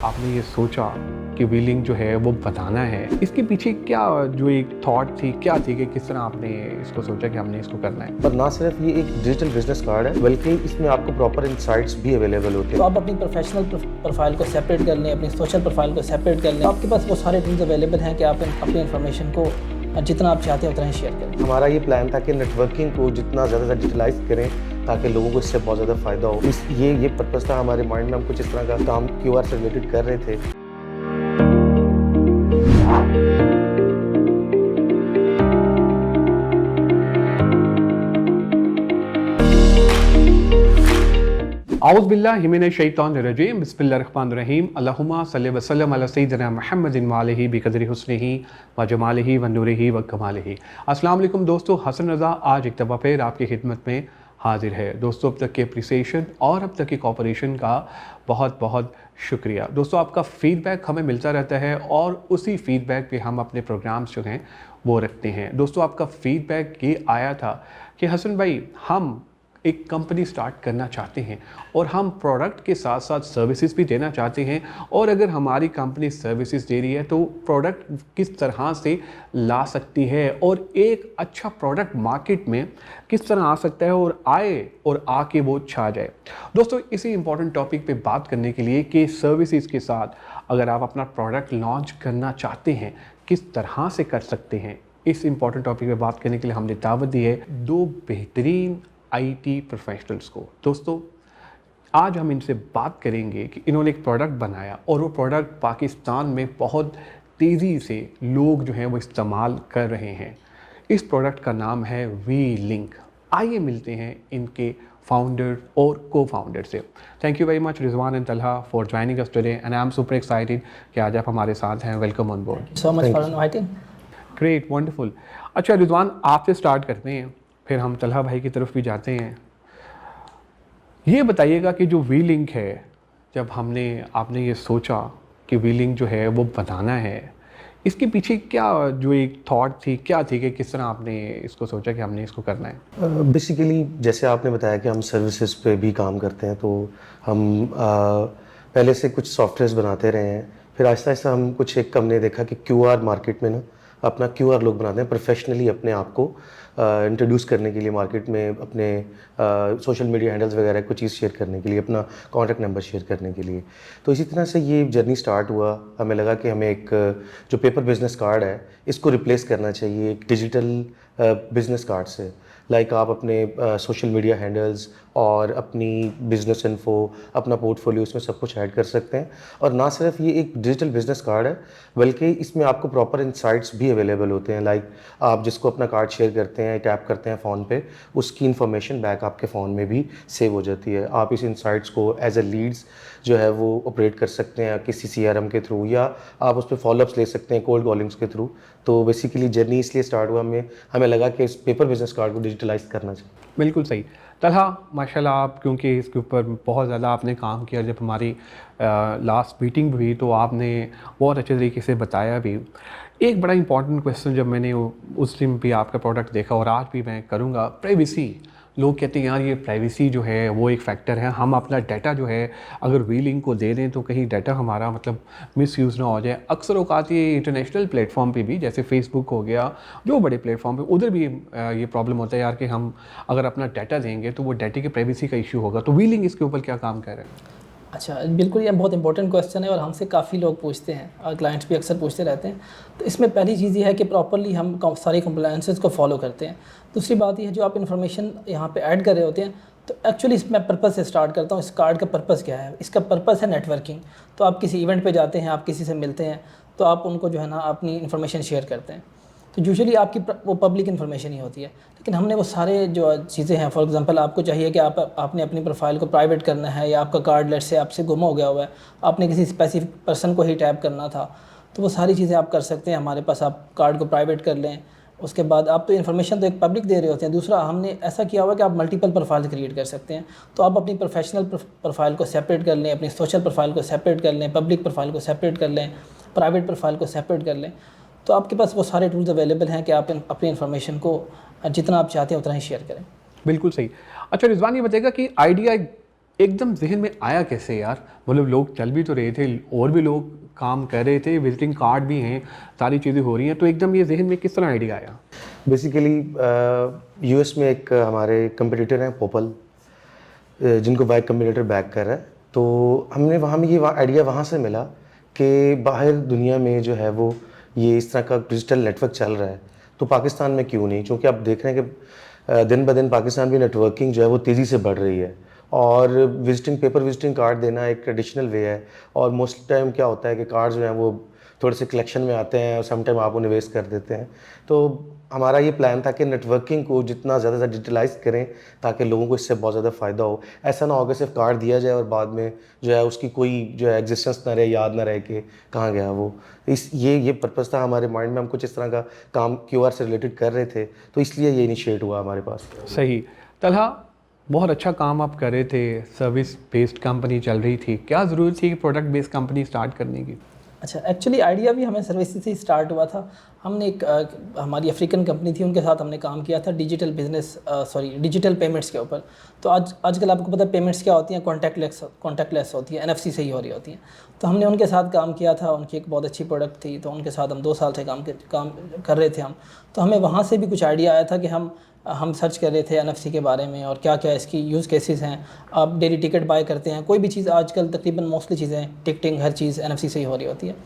आपने ये सोचा कि व्हीलिंग जो है वो बताना है, इसके पीछे क्या जो एक थॉट थी, क्या थी कि किस तरह आपने इसको सोचा कि हमने इसको करना है? पर ना सिर्फ ये एक डिजिटल बिजनेस कार्ड है बल्कि इसमें आपको प्रॉपर इंसाइट्स भी अवेलेबल होते तो हैं। आप अपनी प्रोफेशनल प्रोफाइल को सेपरेट कर लें, अपनी सोशल प्रोफाइल को सेपरेट कर लें। आपके पास वो सारे टूल्स अवेलेबल हैं कि आप अपनी इन्फॉर्मेशन को जितना आप चाहते हैं उतना ही शेयर करें। हमारा ये प्लान था कि नेटवर्किंग को जितना ज़्यादा डिजिटलाइज करें ताकि लोगों को इससे बहुत ज़्यादा फ़ायदा हो। ये पर्पज़ था हमारे माइंड में। हम कुछ इस तरह का काम क्यूआर से रिलेटेड कर रहे थे। औज़ बिल्लाहि मिनश शैतानिर रजीम, बिस्मिल्लाहिर रहमानिर रहीम, अल्लाहुम्मा सल्लि व सल्लिम अला सय्यिदिना मुहम्मदिन व आलिहि बिक़द्रि हुस्निही व जमालिही व नूरिही व कमालिही। अस्सलाम वालेकुम दोस्तों, हसन रज़ा आज एक दफ़ा फिर आपकी खिदमत में हाजिर है। दोस्तों, अब तक के अप्रिसिएशन और अब तक के कोऑपरेशन का बहुत बहुत शुक्रिया। दोस्तों, आपका फ़ीडबैक हमें मिलता रहता है और उसी फ़ीडबैक पे हम अपने प्रोग्राम्स जो हैं वो रखते हैं। दोस्तों, आपका फ़ीडबैक ये आया था कि हसन भाई, हम एक कंपनी स्टार्ट करना चाहते हैं और हम प्रोडक्ट के साथ साथ सर्विसेज भी देना चाहते हैं, और अगर हमारी कंपनी सर्विसेज दे रही है तो प्रोडक्ट किस तरह से ला सकती है और एक अच्छा प्रोडक्ट मार्केट में किस तरह आ सकता है और आए और आके वो छा जाए। दोस्तों, इसी इंपॉर्टेंट टॉपिक पे बात करने के लिए कि सर्विसेज के साथ अगर आप अपना प्रोडक्ट लॉन्च करना चाहते हैं किस तरह से कर सकते हैं, इस इंपॉर्टेंट टॉपिक पे बात करने के लिए हमने दावत दी है दो बेहतरीन आईटी प्रोफेशनल्स को। दोस्तों, आज हम इनसे बात करेंगे कि इन्होंने एक प्रोडक्ट बनाया और वो प्रोडक्ट पाकिस्तान में बहुत तेज़ी से लोग जो हैं वो इस्तेमाल कर रहे हैं। इस प्रोडक्ट का नाम है वी लिंक। आइए मिलते हैं इनके फाउंडर और को फाउंडर से। Thank you very much Rizwan and Talha for joining us today and I am super excited कि आज आप हमारे साथ हैं। Welcome on board. So much for inviting. Great, wonderful. अच्छा रिजवान, आपसे स्टार्ट करते हैं, फिर हम तलहा भाई की तरफ भी जाते हैं। ये बताइएगा कि जो वी लिंक है, जब आपने ये सोचा कि वी लिंक जो है वो बनाना है, इसके पीछे क्या जो एक थॉट थी, क्या थी कि किस तरह आपने इसको सोचा कि हमने इसको करना है? बेसिकली जैसे आपने बताया कि हम सर्विसेज पे भी काम करते हैं, तो हम पहले से कुछ सॉफ्टवेयर्स बनाते रहे हैं। फिर आहिस्ता आहिस्ता हम एक हमने देखा कि क्यूआर मार्केट में ना अपना क्यूआर लोग बनाते हैं प्रोफेशनली अपने आप को इंट्रोड्यूस करने के लिए मार्केट में, अपने सोशल मीडिया हैंडल्स वगैरह कुछ चीज़ शेयर करने के लिए, अपना कॉन्टैक्ट नंबर शेयर करने के लिए। तो इसी तरह से ये जर्नी स्टार्ट हुआ। हमें लगा कि हमें एक जो पेपर बिजनेस कार्ड है इसको रिप्लेस करना चाहिए एक डिजिटल बिजनेस कार्ड से। लाइक आप अपने सोशल मीडिया हैंडल्स और अपनी बिजनेस इन्फो, अपना पोर्टफोलियो, इसमें सब कुछ ऐड कर सकते हैं। और ना सिर्फ ये एक डिजिटल बिजनेस कार्ड है बल्कि इसमें आपको प्रॉपर इंसाइट्स भी अवेलेबल होते हैं। लाइक आप जिसको अपना कार्ड शेयर करते हैं, टैप करते हैं फ़ोन पे, उसकी इन्फॉर्मेशन बैक आपके फ़ोन में भी सेव हो जाती है। आप इस इंसाइट्स को एज ए लीड्स जो है वो ऑपरेट कर सकते हैं किसी सीआरएम के थ्रू, या आप उस पर फॉलोअप्स ले सकते हैं कोल्ड कॉलिंग्स के थ्रू। तो बेसिकली जर्नी इसलिए स्टार्ट हुआ, हमें लगा कि इस पेपर बिजनेस कार्ड को डिजिटलाइज करना चाहिए। बिल्कुल सही। तलहा, माशाल्लाह, आप क्योंकि इसके ऊपर बहुत ज़्यादा आपने काम किया, जब हमारी लास्ट मीटिंग हुई तो आपने बहुत अच्छे तरीके से बताया भी। एक बड़ा इंपॉर्टेंट क्वेश्चन जब मैंने उस दिन भी आपका प्रोडक्ट देखा और आज भी मैं करूँगा, प्राइवेसी। लोग कहते हैं यार ये प्राइवेसी जो है वो एक फ़ैक्टर है, हम अपना डाटा जो है अगर वी लिंक को दे दें तो कहीं डाटा हमारा मतलब मिसयूज़ ना हो जाए। अक्सर औक़ात ये इंटरनेशनल प्लेटफॉर्म पे भी, जैसे फ़ेसबुक हो गया, जो बड़े प्लेटफॉर्म पे, उधर भी ये प्रॉब्लम होता है यार कि हम अगर अपना डाटा देंगे तो वो डाटे की प्राइवेसी का इशू होगा। तो वी लिंक इसके ऊपर क्या काम कर रहे हैं? अच्छा, बिल्कुल ये बहुत इंपॉर्टेंट क्वेश्चन है और हमसे काफ़ी लोग पूछते हैं और क्लाइंट्स भी अक्सर पूछते रहते हैं। तो इसमें पहली चीज़ ये है कि प्रॉपर्ली हम सारी कंप्लायंसेस को फॉलो करते हैं। दूसरी बात ये है, जो आप इन्फॉर्मेशन यहाँ पे ऐड कर रहे होते हैं, तो एक्चुअली इसमें पर्पस से स्टार्ट करता हूँ। इस कार्ड का पर्पस क्या है? इसका पर्पस है नेटवर्किंग। तो आप किसी इवेंट पे जाते हैं, आप किसी से मिलते हैं, तो आप उनको जो है ना अपनी इन्फॉर्मेशन शेयर करते हैं। तो यूजुअली आपकी वो पब्लिक इन्फॉर्मेशन ही होती है, लेकिन हमने वो सारे जो चीज़ें हैं, फॉर एग्जांपल आपको चाहिए कि आपने अपनी प्रोफाइल को प्राइवेट करना है, या आपका कार्ड लेट से आपसे गुम हो गया हुआ है, आपने किसी स्पेसिफिक पर्सन को ही टैप करना था, तो वो सारी चीज़ें आप कर सकते हैं हमारे पास। आप कार्ड को प्राइवेट कर लें, उसके बाद आप तो इन्फॉर्मेशन तो एक पब्लिक दे रहे होते हैं। दूसरा, हमने ऐसा किया हुआ कि आप मल्टीपल प्रोफाइल क्रिएट कर सकते हैं। तो आप अपनी प्रोफेशनल प्रोफाइल को सेपरेट कर लें, अपनी सोशल प्रोफाइल को सेपरेट कर लें, पब्लिक प्रोफाइल को सेपरेट कर लें, प्राइवेट प्रोफाइल को सेपरेट कर लें। तो आपके पास वो सारे टूल्स अवेलेबल हैं कि आप अपनी इन्फॉर्मेशन को जितना आप चाहते हैं उतना ही शेयर करें। बिल्कुल सही। अच्छा रिजवान, ये बताइएगा कि आइडिया एकदम जहन में आया कैसे यार? मतलब लोग चल भी तो रहे थे, और भी लोग काम कर रहे थे, विजिटिंग कार्ड भी हैं, सारी चीज़ें हो रही हैं, तो एकदम ये जहन में किस तरह आइडिया आया? बेसिकली यूएस में एक हमारे कंपटीटर हैं पोपल, जिनको बाइक कम्बिनेटर बैक कर रहा है। तो हमने वहाँ में ये आइडिया वहाँ से मिला कि बाहर दुनिया में जो है वो ये इस तरह का डिजिटल नेटवर्क चल रहा है, तो पाकिस्तान में क्यों नहीं? क्योंकि आप देख रहे हैं कि दिन ब दिन पाकिस्तान में नेटवर्किंग जो है वो तेज़ी से बढ़ रही है, और पेपर विजिटिंग कार्ड देना एक ट्रेडिशनल वे है, और मोस्ट टाइम क्या होता है कि कार्ड जो हैं वो थोड़े से कलेक्शन में आते हैं और सम टाइम आप उन्हें वेस्ट कर देते हैं। तो हमारा ये प्लान था कि नेटवर्किंग को जितना ज़्यादा डिजिटलाइज करें ताकि लोगों को इससे बहुत ज़्यादा फ़ायदा हो। ऐसा ना हो कि सिर्फ कार्ड दिया जाए और बाद में जो है उसकी कोई जो है एग्जिस्टेंस ना रहे, याद ना रहे कि कहाँ गया वो। ये पर्पज़ था हमारे माइंड में, हम कुछ इस तरह का काम क्यूआर से रिलेटेड कर रहे थे, तो इसलिए ये इनिशिएट हुआ हमारे पास। सही। तलहा, बहुत अच्छा काम आप कर रहे थे, सर्विस बेस्ड कंपनी चल रही थी, क्या ज़रूरत थी कि प्रोडक्ट बेस्ड कंपनी स्टार्ट करने की? अच्छा, एक्चुअली आइडिया भी हमें सर्विसेज से ही स्टार्ट हुआ था। हमने एक हमारी अफ्रीकन कंपनी थी, उनके साथ हमने काम किया था डिजिटल डिजिटल पेमेंट्स के ऊपर। तो आजकल आपको पता है पेमेंट्स क्या होती हैं, कॉन्टैक्टलेस होती है, NFC से ही हो रही होती हैं। तो हमने उनके साथ काम किया था, उनकी एक बहुत अच्छी प्रोडक्ट थी, तो उनके साथ हम 2 साल से काम कर रहे थे हम। तो हमें वहाँ से भी कुछ आइडिया आया था कि हम सर्च कर रहे थे NFC के बारे में और क्या क्या इसकी यूज़ केसेस हैं। आप डेली टिकट बाय करते हैं, कोई भी चीज़ आजकल तकरीबन मोस्टली चीज़ें टिकटिंग हर चीज़ NFC से ही हो रही होती है।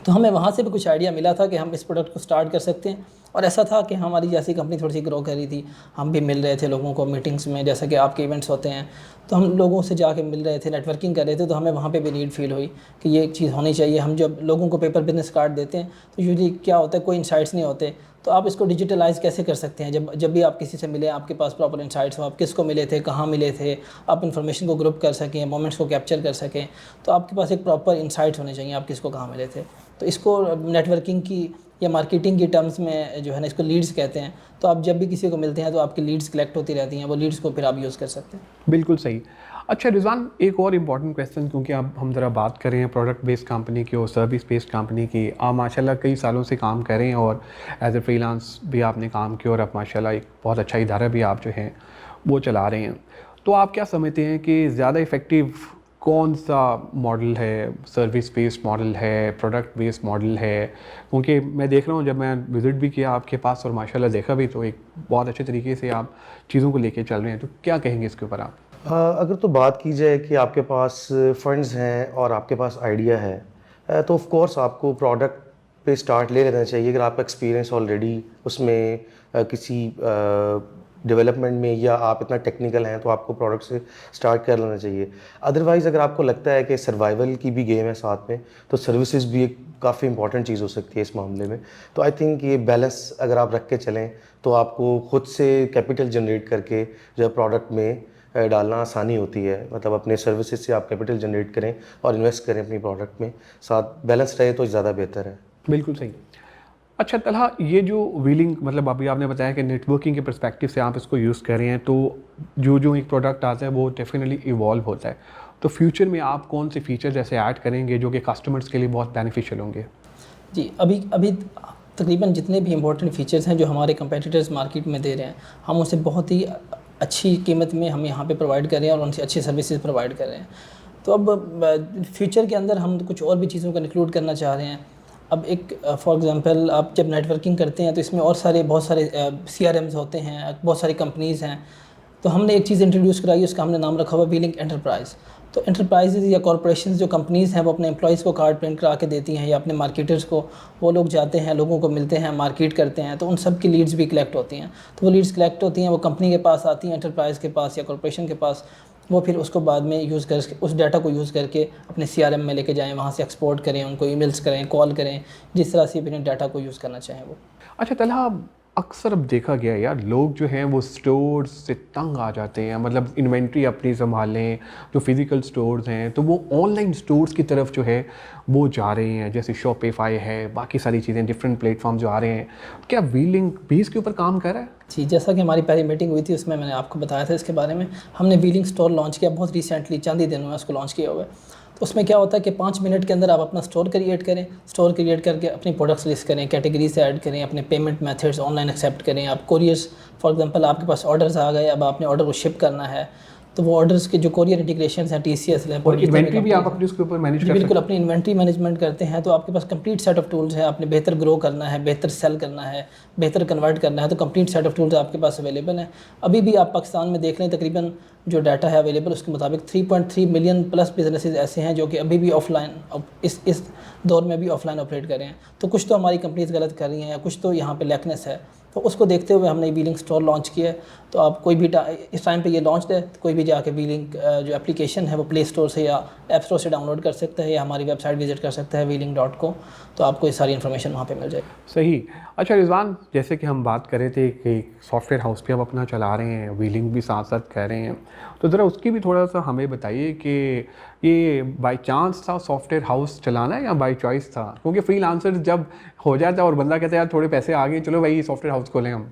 तो हमें वहाँ से भी कुछ आइडिया मिला था कि हम इस प्रोडक्ट को स्टार्ट कर सकते हैं। और ऐसा था कि हमारी जैसी कंपनी थोड़ी सी ग्रो कर रही थी, हम भी मिल रहे थे लोगों को मीटिंग्स में, जैसा कि आपके इवेंट्स होते हैं, तो हम लोगों से जाके मिल रहे थे, नेटवर्किंग कर रहे थे। तो हमें वहाँ पे भी नीड फील हुई कि ये चीज़ होनी चाहिए। हम जब लोगों को पेपर बिजनेस कार्ड देते हैं तो यूजुअली क्या होता है, कोई इंसाइट्स नहीं होते, तो आप इसको डिजिटलाइज़ कैसे कर सकते हैं? जब भी आप किसी से मिले, आपके पास प्रॉपर इंसाइट्स हो, आप किसको मिले थे, कहाँ मिले थे, आप इन्फॉर्मेशन को ग्रुप कर सकें, मोमेंट्स को कैप्चर कर सकें, तो आपके पास एक प्रॉपर इंसाइट्स होने चाहिए, आप किसको कहाँ मिले थे। तो इसको नेटवर्किंग की या मार्केटिंग की टर्म्स में जो है ना, इसको लीड्स कहते हैं। तो आप जब भी किसी को मिलते हैं तो आपकी लीड्स कलेक्ट होती रहती हैं, वो लीड्स को फिर आप यूज़ कर सकते हैं। बिल्कुल सही। अच्छा रिजवान, एक और इम्पॉर्टेंट क्वेश्चन, क्योंकि अब हम ज़रा बात कर रहे हैं प्रोडक्ट बेस्ड कंपनी की और सर्विस बेस्ड कंपनी की। आप माशाल्लाह कई सालों से काम कर रहे हैं और एज ए फ्रीलांस भी आपने काम किया, और अब माशाल्लाह एक बहुत अच्छा इदारा भी आप जो है वो चला रहे हैं। तो आप क्या समझते हैं कि ज़्यादा इफ़ेक्टिव कौन सा मॉडल है? सर्विस बेस्ड मॉडल है, प्रोडक्ट बेस्ड मॉडल है? क्योंकि मैं देख रहा हूँ, जब मैं विज़िट भी किया आपके पास और माशाल्लाह देखा भी, तो एक बहुत अच्छे तरीके से आप चीज़ों को लेके चल रहे हैं। तो क्या कहेंगे इसके ऊपर आप? अगर तो बात की जाए कि आपके पास फंड्स हैं और आपके पास आइडिया है, तो ऑफ कोर्स आपको प्रोडक्ट पे स्टार्ट ले लेना चाहिए। अगर आपका एक्सपीरियंस ऑलरेडी उसमें किसी डेवलपमेंट में, या आप इतना टेक्निकल हैं, तो आपको प्रोडक्ट से स्टार्ट कर लेना चाहिए। अदरवाइज़ अगर आपको लगता है कि सर्वाइवल की भी गेम है साथ में, तो सर्विसेज भी एक काफ़ी इंपॉर्टेंट चीज़ हो सकती है इस मामले में। तो आई थिंक ये बैलेंस अगर आप रख के चलें तो आपको खुद से कैपिटल जनरेट करके जो है प्रोडक्ट में डालना आसानी होती है। मतलब अपने सर्विसेज से आप कैपिटल जनरेट करें और इन्वेस्ट करें अपनी प्रोडक्ट में, साथ बैलेंस रहे तो ज़्यादा बेहतर है। बिल्कुल सही। अच्छा तलहा, ये जो व्हीलिंग, मतलब अभी आपने बताया कि नेटवर्किंग के पर्सपेक्टिव से आप इसको यूज़ कर रहे हैं, तो जो एक प्रोडक्ट आता है वो डेफिनेटली इवॉल्व होता है। तो फ्यूचर में आप कौन से फीचर जैसे ऐड करेंगे जो कि कस्टमर्स के लिए बहुत बेनिफिशियल होंगे? जी, अभी तकरीबन जितने भी इम्पोर्टेंट फ़ीचर्स हैं जो हमारे कंपेटिटर्स मार्केट में दे रहे हैं, हम उसे बहुत ही अच्छी कीमत में हम यहाँ पे प्रोवाइड कर रहे हैं और उनसे अच्छी सर्विसेज प्रोवाइड कर रहे हैं। तो अब फ्यूचर के अंदर हम कुछ और भी चीज़ों को इंक्लूड करना चाह रहे हैं। अब एक फॉर एग्ज़ाम्पल, आप जब नेटवर्किंग करते हैं तो इसमें बहुत सारे CRMs होते हैं, बहुत सारी कंपनीज़ हैं। तो हमने एक चीज़ इंट्रोड्यूस कराई, उसका हमने नाम रखा हुआ व्हीलिंग एंटरप्राइज़। तो एंटरप्राइजेज़ या कॉर्पोरेशंस जो कंपनीज़ हैं, वो अपने एम्प्लॉइज़ को कार्ड प्रिंट करा के देती हैं, या अपने मार्केटर्स को, वो लोग जाते हैं, लोगों को मिलते हैं, मार्केट करते हैं, तो उन सब की लीड्स भी कलेक्ट होती हैं। तो वो लीड्स कलेक्ट होती हैं, वो कंपनी के पास आती हैं, एंटरप्राइज़ के पास या कॉर्पोरेशन के पास। वो फिर उसको बाद में यूज़ करके, उस डाटा को यूज़ करके अपने CRM में लेके जाएँ, वहाँ से एक्सपोर्ट करें, उनको ईमेल्स करें, कॉल करें, जिस तरह से अपने डाटा को यूज़ करना चाहें वो। अच्छा तलहा, अक्सर अब देखा गया है यार, लोग जो हैं वो स्टोर्स से तंग आ जाते हैं, मतलब इन्वेंट्री अपनी संभालें, जो फिज़िकल स्टोर्स हैं, तो वो ऑनलाइन स्टोर्स की तरफ जो है वो जा रहे हैं, जैसे शॉपिफाई है, बाकी सारी चीज़ें, डिफरेंट प्लेटफॉर्म जो आ रहे हैं। क्या व्हीलिंग भी इसके ऊपर काम कर रहा है? जी, जैसा कि हमारी पहली मीटिंग हुई थी उसमें मैंने आपको बताया था इसके बारे में। हमने व्हीलिंग स्टोर लॉन्च किया बहुत रिसेंटली, चंद ही दिनों में उसको लॉन्च किया हुआ है। तो उसमें क्या होता है कि 5 मिनट के अंदर आप अपना स्टोर क्रिएट करें, स्टोर क्रिएट करके अपनी प्रोडक्ट्स लिस्ट करें, कैटेगरी से ऐड करें, अपने पेमेंट मेथड्स ऑनलाइन एक्सेप्ट करें, आप कोरियर्स, फॉर एग्जांपल आपके पास ऑर्डर्स आ गए, अब आपने ऑर्डर को शिप करना है, तो वो ऑर्डर्स के जो कोरियर इंटीग्रेशन हैं, TCS है, और इन्वेंट्री भी आप अपने उसके ऊपर मैनेज कर बिल्कुल अपनी इन्वेंट्री मैनेजमेंट करते हैं। तो आपके पास कंप्लीट सेट ऑफ टूल्स हैं। आपने बेहतर ग्रो करना है, बेहतर सेल करना है, बेहतर कन्वर्ट करना है, तो कंप्लीट सेट ऑफ टूल्स आपके पास अवेलेबल हैं। अभी भी आप पाकिस्तान में देख लें, तकरीबन जो डाटा है अवेलेबल उसके मुताबिक 3.3 मिलियन प्लस बिजनेसेस ऐसे हैं जो कि अभी भी ऑफलाइन इस दौर में भी ऑफलाइन ऑपरेट कर रहे हैं। तो कुछ तो हमारी कंपनीज गलत कर रही हैं या कुछ तो यहाँ पे लैकनेस है। तो उसको देखते हुए हमने व्हीलिंग स्टोर लॉन्च किया है। तो आप कोई भी इस टाइम पे ये लॉन्च है, तो कोई भी जाके व्हीलिंग जो एप्लीकेशन है वो प्ले स्टोर से या ऐप स्टोर से डाउनलोड कर सकता है या हमारी वेबसाइट विजिट कर सकता है wheeling.co। तो आपको ये सारी इन्फॉर्मेशन वहाँ पे मिल जाएगी। सही। अच्छा रिजवान, जैसे कि हम बात कर रहे थे कि सॉफ्टवेयर हाउस भी हम अपना चला रहे हैं, व्हीलिंग भी साथ साथ कर रहे हैं, तो ज़रा उसकी भी थोड़ा सा हमें बताइए कि ये बाय चांस था सॉफ्टवेयर हाउस चलाना या बाय चॉइस था? क्योंकि फ्रीलांसर जब हो जाता है और बंदा कहता है यार थोड़े पैसे आ गए, चलो भाई सॉफ्टवेयर हाउस खोलें हम।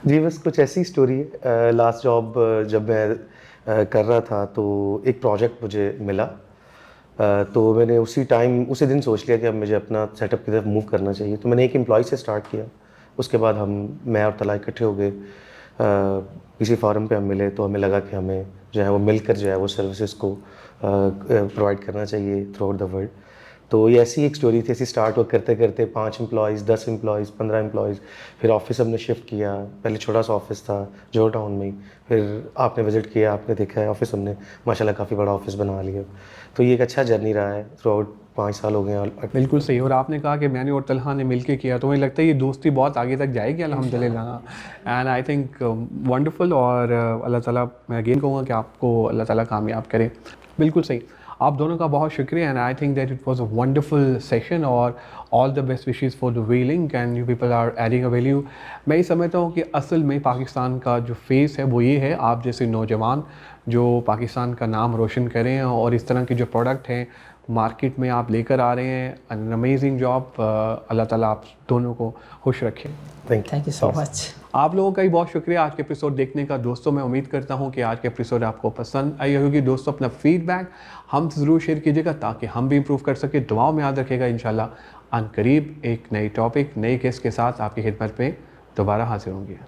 जी बस कुछ ऐसी स्टोरी है। लास्ट जॉब जब मैं कर रहा था तो एक प्रोजेक्ट मुझे मिला। तो मैंने उसी दिन सोच लिया कि अब मुझे अपना सेटअप की तरफ मूव करना चाहिए। तो मैंने एक एम्प्लॉय से स्टार्ट किया। उसके बाद मैं और तला इकट्ठे हो गए, किसी फॉरम पे हम मिले। तो हमें लगा कि हमें जो है वो मिलकर जो है वो सर्विसेज को प्रोवाइड करना चाहिए थ्रू आउट द वर्ल्ड। तो ये ऐसी एक स्टोरी थी। ऐसी स्टार्ट वर्क करते करते 5 एम्प्लॉयज़, 10 एम्प्लॉयज़, 15 एम्प्लॉयज़, फिर ऑफिस हमने शिफ्ट किया। पहले छोटा सा ऑफिस था जोहर टाउन में ही, फिर आपने विज़िट किया, आपने देखा है ऑफिस हमने माशाल्लाह काफ़ी बड़ा ऑफिस बना लिया। तो ये एक अच्छा जर्नी रहा है थ्रू आउट 5 साल हो गए। बिल्कुल सही। और आपने कहा कि मैंने और तलहा ने मिलके किया, तो मुझे लगता है ये दोस्ती बहुत आगे तक जाएगी अल्हम्दुलिल्लाह। And I think wonderful. और अल्लाह ताला, मैं अगेन कहूँगा कि आपको अल्लाह ताला कामयाब करे। बिल्कुल सही। आप दोनों का बहुत शुक्रिया। And I think that it was a wonderful session और all the best wishes for the wheeling and you people are adding a value. मैं ये समझता हूँ कि असल में पाकिस्तान का जो फेस है वो ये है, आप जैसे नौजवान जो पाकिस्तान का नाम रोशन करें और इस तरह के जो प्रोडक्ट हैं मार्केट में आप लेकर आ रहे हैं। An amazing job. अल्लाह ताला आप दोनों को खुश रखें। Thank you so much. आप लोगों का भी बहुत शुक्रिया आज के एपिसोड देखने का। दोस्तों मैं उम्मीद करता हूं कि आज के एपिसोड आपको पसंद आई होगी। दोस्तों अपना फीडबैक हमसे ज़रूर शेयर कीजिएगा ताकि हम भी इम्प्रूव कर सकें। दुआओं में याद रखिएगा। इंशाल्लाह अनकरीब एक नई टॉपिक, नई केस के साथ आपकी खिदमत में दोबारा हाजिर होंगे।